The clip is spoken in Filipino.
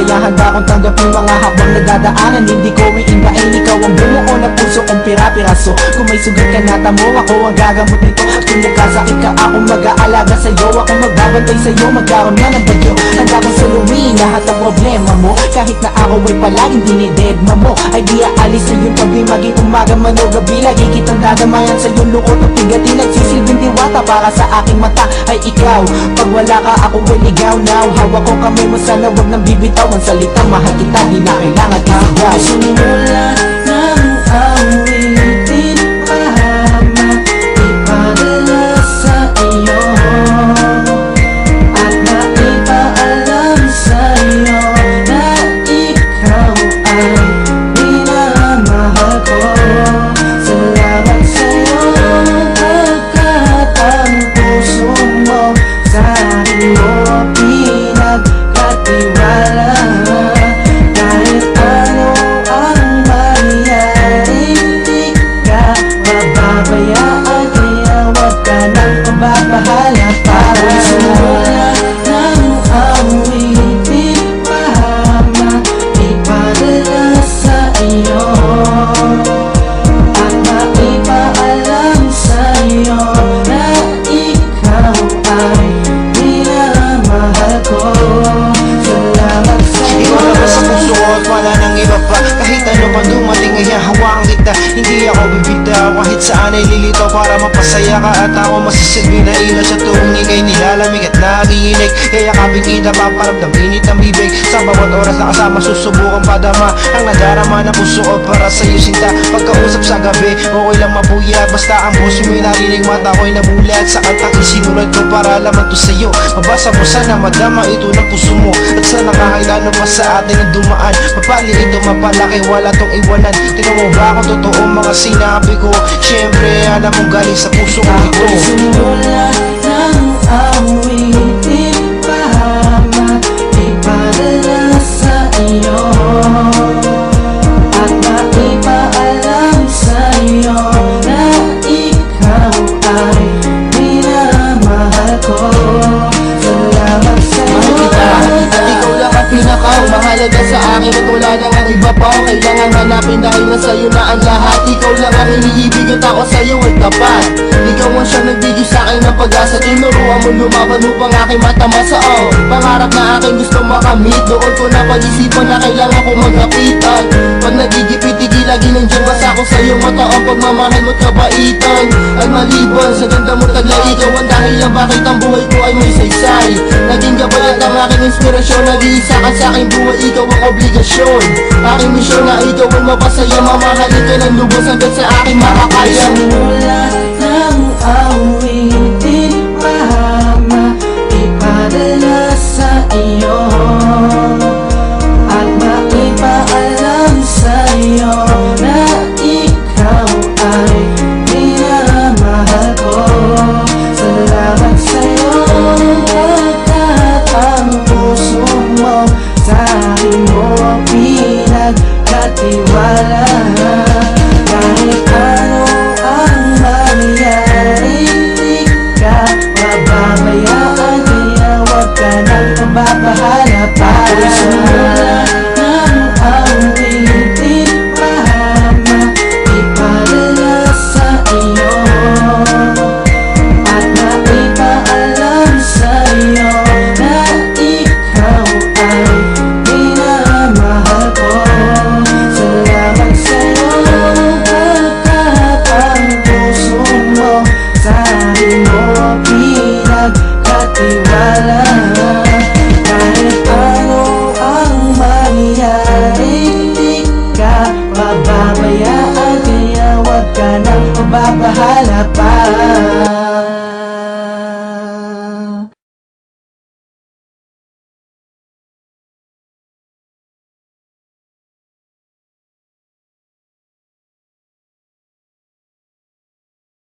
Kaya handa kong tanggapin mga habang nagdadaanan. Hindi ko iindain, ikaw ang bumuo na puso kong pira-piraso. Kung may sugat ka na tamo, ako ang gagamot nito. At kung nagkasakit ka, ako mag-aalaga sa'yo. Ako magbabantay sa'yo, magkaroon na ng bagyo. Handa kong saluhin lahat ang problema mo. Kahit na ako ay palaging dinidedma mo, ay di aalis sa iyong tabi. Maging umaga man o gabi, lagi kitang dadamayan sa iyong lukot at tigatin. Nagsisilbing diwata para sa aking mata ay ikaw. Pag wala ka, ako ay ligaw now. Hawak ko kamay mo, sana wag nang bibitaw. Ang salitang mahal kita, di na kailangan ikaw. Simula ng awitin, mahama ipadala sa iyo at maipaalam sa iyo na ikaw ay minamahal ko. Salamat sa iyo pagkat ang puso mo sa akin mo pinagkatiwala. Kahit ano ang mangyari, di ka mababayaan, kaya wag ka nang pababahala pa. Simula ng awitin, mahama ipadala sa iyo at maipaalam sa iyo na ikaw ay minamahal ko. Salamat sa iyo. Ikaw na ba sa puso ko at wala nang iba pa? Kahit ano pa dumating ay hahawakan kita. Hindi ako bibitaw kahit saan ay lilitaw para mapasaya ka. At ako masisilbi na ilaw sa tuwing ika'y nilalamig at nagiinig. Yayakapin kita, paparamdam init ang bibig. Sa bawat oras na kasama susubukan padama ang nadarama ng puso ko para sa'yo sinta. Pagkausap sa gabi, okay lang mapuyat. Basta ang puso mo'y narinig, mata ko'y nabulat. Sa kantang isinulat ko para laman to sa'yo. Mabasa mo sana madama ito ng puso mo. At sana kahit ano pa sa atin ang dumaan, mapali ito mapalaki, wala tong iwanan. Tingnan mo ba kung totoo mga sinabi ko? Siyempre alam mong galing sa puso ko ito. Simula ng awitin, mahama ipadala sa iyo at maipaalam sa iyo na ikaw ay minamahal ko. Salamat sa iyo. At ikaw lang ang pinakamahalaga sa akin at wala nang ang iba pa ang kailangan hanapin dahil na sa'yo na ang lahat. Ikaw lang ang iniibig at ako sa'yo ay tapat. Ikaw ang siyang nagbigay sa'kin ng pag-asa. Tinuruan mo lumaban upang aking matamasa. Pangarap na aking gusto makamit, doon ko na pag-isipan na kailangan ko magkapitan. Pag nagigipit-igi, lagi nandiyan basta ako sa'yo mata ang pagmamahal mo't kabaitan. At maliban sa ganda mo taglay, ikaw ang dahilan bakit ang buhay ko ay may saysay. Naging gabay at ang aking inspirasyon, nag-iisa ka sa aking buhay, ikaw ang obligasyon. Aking misyon na ikaw ang mapasaya, mamahalin ka ng lubos hanggang sa aking makakaya. Simula ng awitin, mahama ipadala sa iyo at maipaalam sa iyo na ikaw ay minamahal ko. Salamat sa iyo pagkat ang puso mo sa akin mo pinagkatiwala. Kahit ano ang mangyari, di ka mababayaan, kaya wag ka nang pababahala pa. Simula ng awitin, mahama ipadala sa iyo at maipaalam sa iyo na ikaw ay minamahal ko. Salamat sa iyo pagkat ang puso mo sa akin mo pinagkatiwala. Kahit ano ang mangyari, di ka mababayaan, kaya wag ka nang pababahala pa.